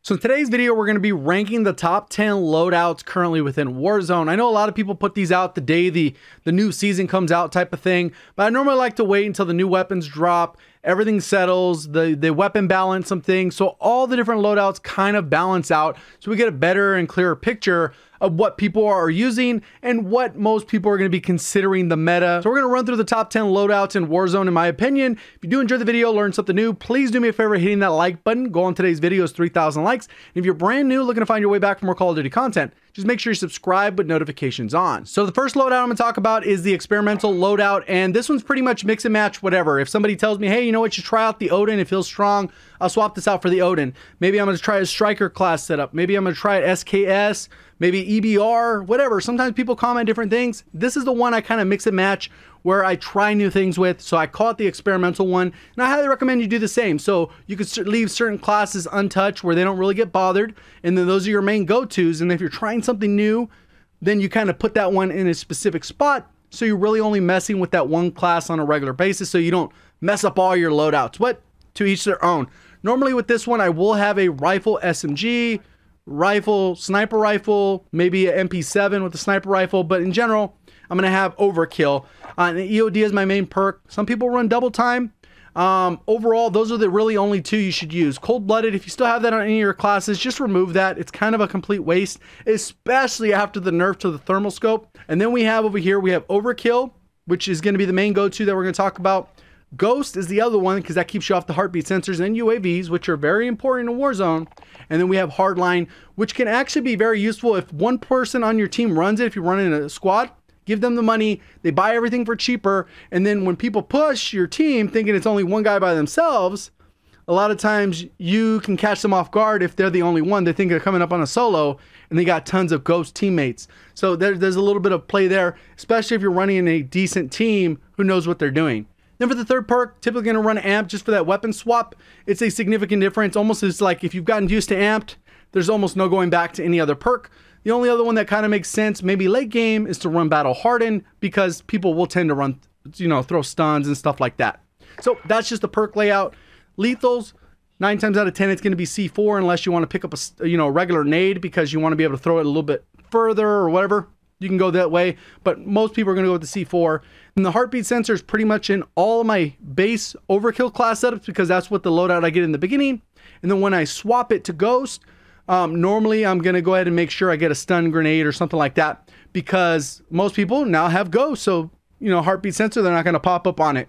So in today's video, we're going to be ranking the top 10 loadouts currently within Warzone. I know a lot of people put these out the day the new season comes out type of thing, but I normally like to wait until the new weapons drop, everything settles, the weapon balance, some things. So all the different loadouts kind of balance out so we get a better and clearer picture of what people are using and what most people are going to be considering the meta. So we're going to run through the top 10 loadouts in Warzone in my opinion. If you do enjoy the video, learn something new, please do me a favor hitting that like button. Goal on today's video is 3,000 likes. And if you're brand new looking to find your way back for more Call of Duty content, just make sure you subscribe with notifications on. So the first loadout I'm going to talk about is the experimental loadout, and this one's pretty much mix and match whatever. If somebody tells me, hey, you know what, you try out the Odin, it feels strong, I'll swap this out for the Odin. Maybe I'm going to try a striker class setup. Maybe I'm going to try it SKS, maybe EBR, whatever. Sometimes people comment different things. This is the one I kind of mix and match where I try new things with. So I call it the experimental one, and I highly recommend you do the same. So you could leave certain classes untouched where they don't really get bothered, and then those are your main go-tos. And if you're trying something new, then you kind of put that one in a specific spot. So you're really only messing with that one class on a regular basis, so you don't mess up all your loadouts. But to each their own. Normally with this one, I will have a rifle SMG, rifle, sniper rifle, maybe an MP7 with a sniper rifle, but in general, I'm going to have overkill. And the EOD is my main perk. Some people run double time. Overall, those are the really only two you should use. Cold-blooded, if you still have that on any of your classes, just remove that. It's kind of a complete waste, especially after the nerf to the thermal scope. And then we have over here, we have overkill, which is going to be the main go-to that we're going to talk about. Ghost is the other one because that keeps you off the heartbeat sensors, and UAVs, which are very important in Warzone. And then we have hardline, which can actually be very useful if one person on your team runs it. If you're running a squad, give them the money, they buy everything for cheaper, and then when people push your team thinking it's only one guy by themselves, a lot of times you can catch them off guard if they're the only one. They think they're coming up on a solo and they got tons of ghost teammates. So there's a little bit of play there, especially if you're running in a decent team who knows what they're doing. Then for the third perk, typically going to run amp just for that weapon swap. It's a significant difference. Almost as like if you've gotten used to amped, there's almost no going back to any other perk. The only other one that kind of makes sense, maybe late game, is to run battle hardened because people will tend to run, throw stuns and stuff like that. So that's just the perk layout. Lethals, 9 times out of 10, it's going to be C4 unless you want to pick up a regular nade because you want to be able to throw it a little bit further or whatever. You can go that way, but most people are going to go with the C4. And the heartbeat sensor is pretty much in all of my base overkill class setups because that's what the loadout I get in the beginning. And then when I swap it to Ghost, normally I'm going to go ahead and make sure I get a stun grenade or something like that because most people now have Ghost. So, heartbeat sensor, they're not going to pop up on it.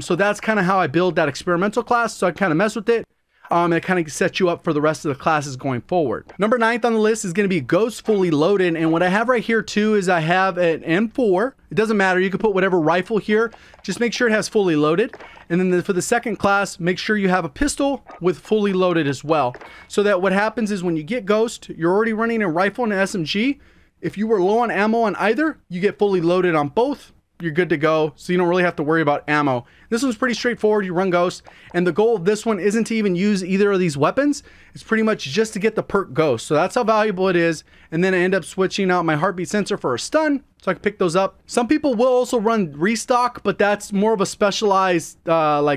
So that's kind of how I build that experimental class. So I kind of mess with it. And it kind of sets you up for the rest of the classes going forward. Number 9th on the list is going to be Ghost fully loaded. And what I have right here too is I have an M4. It doesn't matter. You can put whatever rifle here. Just make sure it has fully loaded. And then for the second class, make sure you have a pistol with fully loaded as well. So that what happens is when you get Ghost, you're already running a rifle and an SMG. If you were low on ammo on either, you get fully loaded on both. You're good to go, so you don't really have to worry about ammo. This one's pretty straightforward. You run Ghost, and the goal of this one isn't to even use either of these weapons. It's pretty much just to get the perk Ghost. So that's how valuable it is. And then I end up switching out my heartbeat sensor for a stun, so I can pick those up. Some people will also run restock, but that's more of a specialized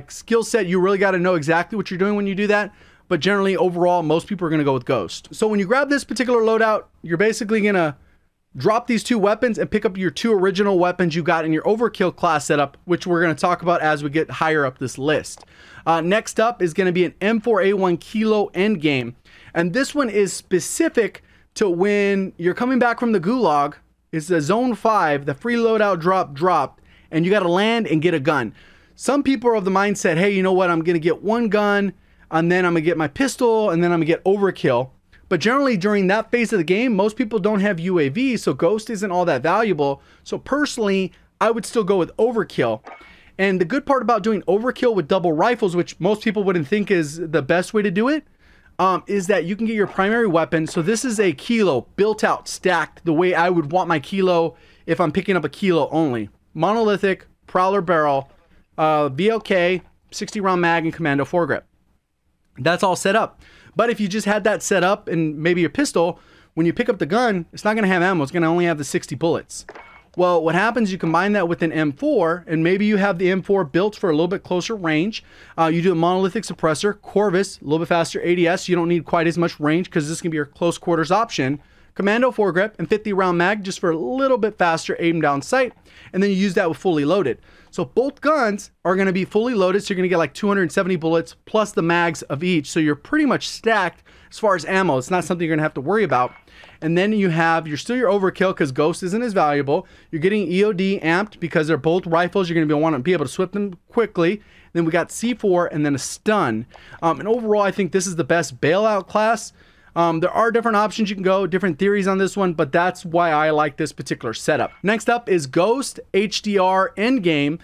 skill set. You really got to know exactly what you're doing when you do that. But generally, overall, most people are going to go with Ghost. So when you grab this particular loadout, you're basically going to drop these two weapons and pick up your two original weapons you got in your overkill class setup, which we're going to talk about as we get higher up this list. Next up is going to be an M4A1 Kilo endgame. And this one is specific to when you're coming back from the gulag. It's the zone 5, the free loadout dropped, and you got to land and get a gun. Some people are of the mindset, hey, you know what? I'm going to get one gun, and then I'm going to get my pistol, and then I'm going to get overkill. But generally during that phase of the game, most people don't have UAV, so Ghost isn't all that valuable. So personally, I would still go with overkill. And the good part about doing overkill with double rifles, which most people wouldn't think is the best way to do it, is that you can get your primary weapon. So this is a Kilo built out, stacked the way I would want my Kilo if I'm picking up a Kilo only. Monolithic, Prowler barrel, VLK, 60 round mag, and Commando foregrip. That's all set up. But if you just had that set up and maybe your pistol, when you pick up the gun, it's not going to have ammo. It's going to only have the 60 bullets. Well, what happens, you combine that with an M4, and maybe you have the M4 built for a little bit closer range. You do a monolithic suppressor, Corvus, a little bit faster ADS. You don't need quite as much range because this can be your close quarters option. Commando foregrip and 50 round mag just for a little bit faster aim down sight. And then you use that with fully loaded. So both guns are going to be fully loaded. So you're going to get like 270 bullets plus the mags of each. So you're pretty much stacked as far as ammo. It's not something you're going to have to worry about. And then you're still your overkill because Ghost isn't as valuable. You're getting EOD amped because they're both rifles. You're going to want to be able to swip them quickly. Then we got C4 and then a stun. And overall, I think this is the best bailout class. There are different options you can go, different theories on this one, but that's why I like this particular setup. Next up is Ghost HDR Endgame.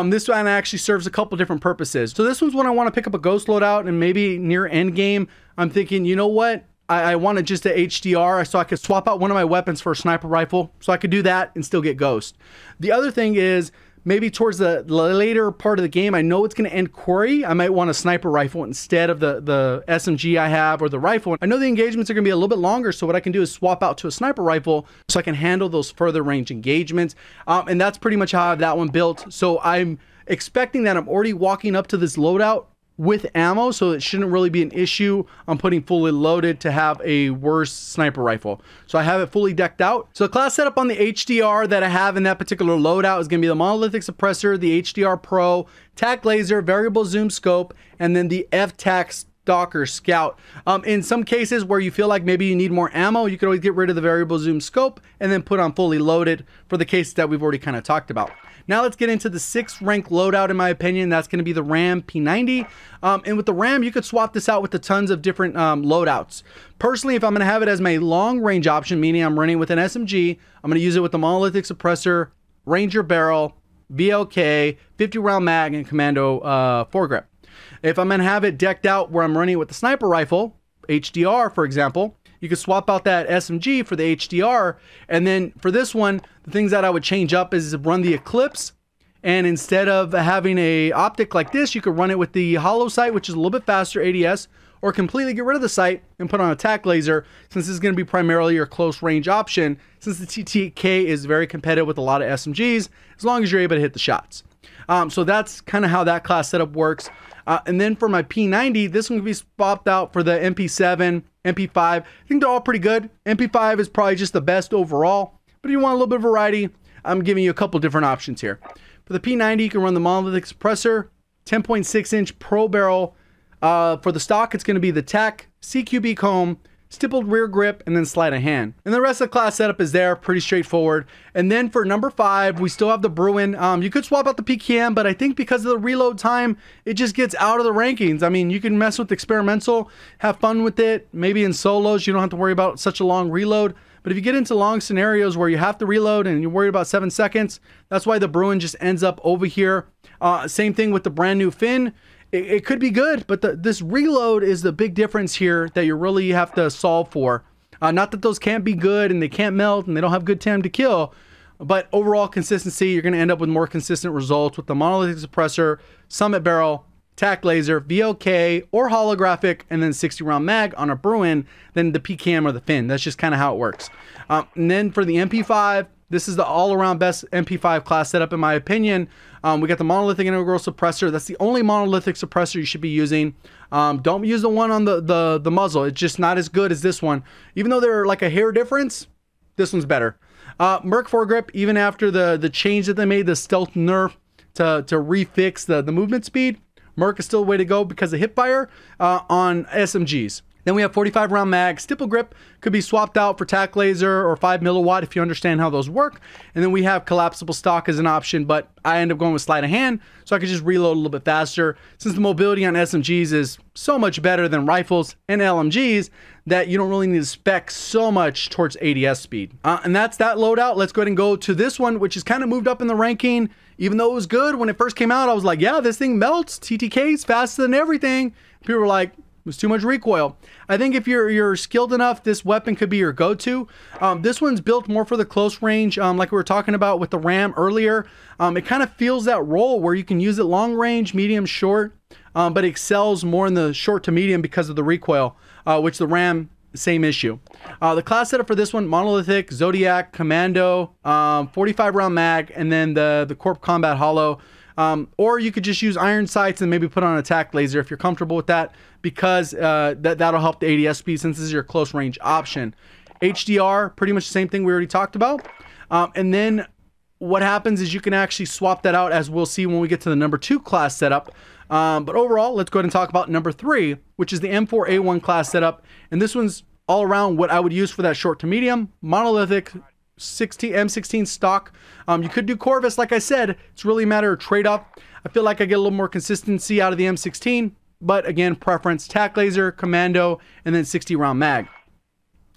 This one actually serves a couple different purposes. So this one's when I want to pick up a Ghost loadout and maybe near endgame, I'm thinking, you know what? I wanted just a HDR so I could swap out one of my weapons for a sniper rifle. So I could do that and still get Ghost. The other thing is maybe towards the later part of the game, I know it's going to end quarry. I might want a sniper rifle instead of the SMG I have or the rifle. I know the engagements are going to be a little bit longer. So what I can do is swap out to a sniper rifle so I can handle those further range engagements. And that's pretty much how I have that one built. So I'm expecting that I'm already walking up to this loadout with ammo, so it shouldn't really be an issue on putting fully loaded to have a worse sniper rifle. So I have it fully decked out. So the class setup on the HDR that I have in that particular loadout is going to be the monolithic suppressor, the HDR Pro, tac laser, variable zoom scope, and then the F-tac Stalker Scout. In some cases where you feel like maybe you need more ammo, you can always get rid of the variable zoom scope and then put on fully loaded for the cases that we've already kind of talked about. Now let's get into the 6th rank loadout in my opinion. That's going to be the RAM P90. And with the RAM, you could swap this out with the tons of different loadouts. Personally, if I'm going to have it as my long range option, meaning I'm running with an SMG, I'm going to use it with the monolithic suppressor, Ranger barrel, VLK, 50 round mag, and Commando foregrip. If I'm going to have it decked out where I'm running with the sniper rifle, HDR for example, you could swap out that SMG for the HDR. And then for this one, the things that I would change up is run the Eclipse. And instead of having a optic like this, you could run it with the hollow sight, which is a little bit faster ADS, or completely get rid of the sight and put on a tac laser, since this is going to be primarily your close range option, since the TTK is very competitive with a lot of SMGs, as long as you're able to hit the shots. So that's kind of how that class setup works. And then for my P90, this one can be swapped out for the MP7, MP5. I think they're all pretty good. MP5 is probably just the best overall, but if you want a little bit of variety, I'm giving you a couple different options here. For the P90, you can run the monolithic suppressor, 10.6-inch pro barrel. For the stock, it's going to be the tac, CQB comb, stippled rear grip, and then sleight of hand. And the rest of the class setup is there, pretty straightforward. And then for number 5, we still have the BRUEN. You could swap out the PKM, but I think because of the reload time, it just gets out of the rankings. I mean, you can mess with experimental, have fun with it. Maybe in solos, you don't have to worry about such a long reload. But if you get into long scenarios where you have to reload and you're worried about 7 seconds, that's why the BRUEN just ends up over here. Same thing with the brand new Fin. It could be good, but this reload is the big difference here that you really have to solve for. Not that those can't be good and they can't melt and they don't have good time to kill, but overall consistency, you're going to end up with more consistent results with the monolithic suppressor, summit barrel, tac laser, VLK, or holographic, and then 60 round mag on a BRUEN than the PKM or the Fin. That's just kind of how it works. And then for the MP5, this is the all-around best MP5 class setup in my opinion. We got the monolithic integral suppressor. That's the only monolithic suppressor you should be using. Don't use the one on the muzzle. It's just not as good as this one. Even though they're like a hair difference, this one's better. Merc foregrip, even after the change that they made, the stealth nerf to refix the movement speed, Merc is still the way to go because of hip fire on SMGs. Then we have 45 round mag. Stipple grip could be swapped out for tac laser or 5 milliwatt if you understand how those work. And then we have collapsible stock as an option, but I end up going with sleight of hand so I could just reload a little bit faster, since the mobility on SMGs is so much better than rifles and LMGs that you don't really need to spec so much towards ADS speed. And that's that loadout. Let's go ahead and go to this one, which is kind of moved up in the ranking. Even though it was good when it first came out, I was like, yeah, this thing melts. TTK is faster than everything. People were like, it was too much recoil. I think if you're skilled enough, this weapon could be your go-to. This one's built more for the close range, like we were talking about with the RAM earlier. It kind of feels that role where you can use it long range, medium, short, but excels more in the short to medium because of the recoil, which the RAM same issue. The class setup for this one, monolithic, Zodiac, Commando, 45 round mag, and then the Corp Combat Hollow. Or you could just use iron sights and maybe put on attack laser if you're comfortable with that, because that'll help the ADS speed since this is your close range option. HDR, pretty much the same thing we already talked about. And then what happens is you can actually swap that out, as we'll see when we get to the number 2 class setup. But overall, let's go ahead and talk about number 3, which is the M4A1 class setup. And this one's all around what I would use for that short to medium, monolithic, M16 stock. You could do Corvus, like I said. It's really a matter of trade-off. I feel like I get a little more consistency out of the M16, but again, preference, tac laser, commando, and then 60 round mag.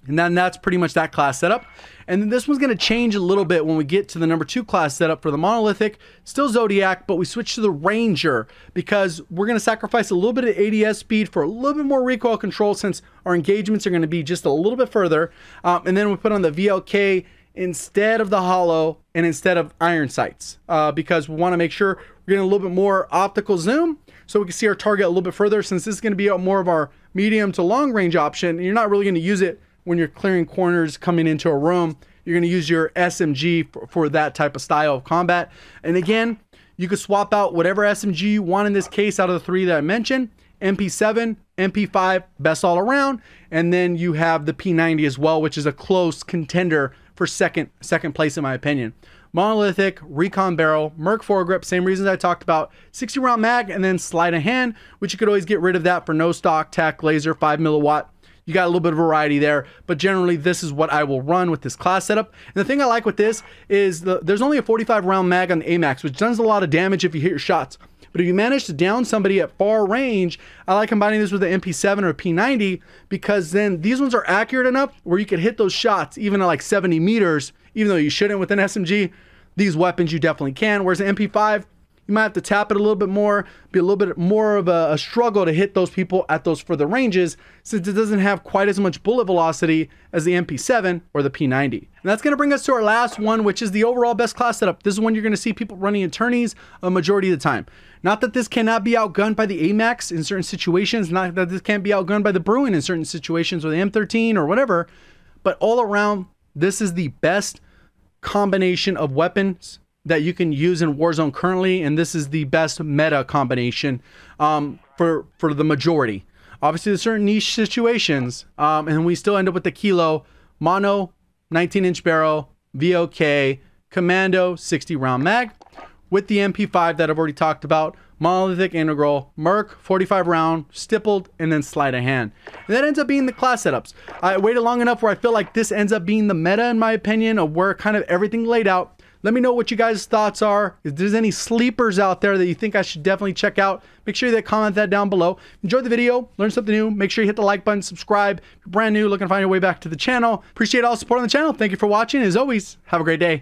And then that's pretty much that class setup. And then this one's going to change a little bit when we get to the number 2 class setup for the monolithic. Still Zodiac, but we switch to the Ranger because we're going to sacrifice a little bit of ADS speed for a little bit more recoil control, since our engagements are going to be just a little bit further. And then we put on the VLK instead of the hollow and instead of iron sights, because we want to make sure we're getting a little bit more optical zoom so we can see our target a little bit further, since this is going to be more of our medium to long range option. And you're not really going to use it when you're clearing corners coming into a room. You're going to use your SMG for that type of style of combat. And again, you could swap out whatever SMG you want in this case out of the 3 that I mentioned. MP7, MP5, best all around. And then you have the P90 as well, which is a close contender for second place in my opinion. Monolithic, recon barrel, Merc foregrip, same reasons I talked about. 60 round mag, and then sleight of hand, which you could always get rid of that for no stock, tac laser, 5 milliwatt. You got a little bit of variety there, but generally this is what I will run with this class setup. And the thing I like with this is there's only a 45 round mag on the AMAX, which does a lot of damage if you hit your shots. But if you manage to down somebody at far range, I like combining this with the MP7 or a P90, because then these ones are accurate enough where you can hit those shots even at like 70 meters, even though you shouldn't with an SMG. These weapons you definitely can, whereas the MP5, you might have to tap it a little bit more, be a little bit more of a struggle to hit those people at those further ranges, since it doesn't have quite as much bullet velocity as the MP7 or the P90. And that's going to bring us to our last one, which is the overall best class setup. This is one you're going to see people running in tourneys a majority of the time. Not that this cannot be outgunned by the AMAX in certain situations, not that this can't be outgunned by the BRUEN in certain situations, or the M13 or whatever, but all around, this is the best combination of weapons that you can use in Warzone currently, and this is the best meta combination for the majority. Obviously, there's certain niche situations, and we still end up with the Kilo, Mono, 19-inch barrel, VOK, Commando, 60 round mag, with the MP5 that I've already talked about, monolithic integral, Merc, 45 round, stippled, and then sleight of hand. And that ends up being the class setups. I waited long enough where I feel like this ends up being the meta, in my opinion, of where kind of everything laid out. Let me know what you guys' thoughts are. If there's any sleepers out there that you think I should definitely check out, make sure you comment that down below. Enjoy the video, learn something new. Make sure you hit the like button, subscribe. If you're brand new, looking to find your way back to the channel. Appreciate all the support on the channel. Thank you for watching. As always, have a great day.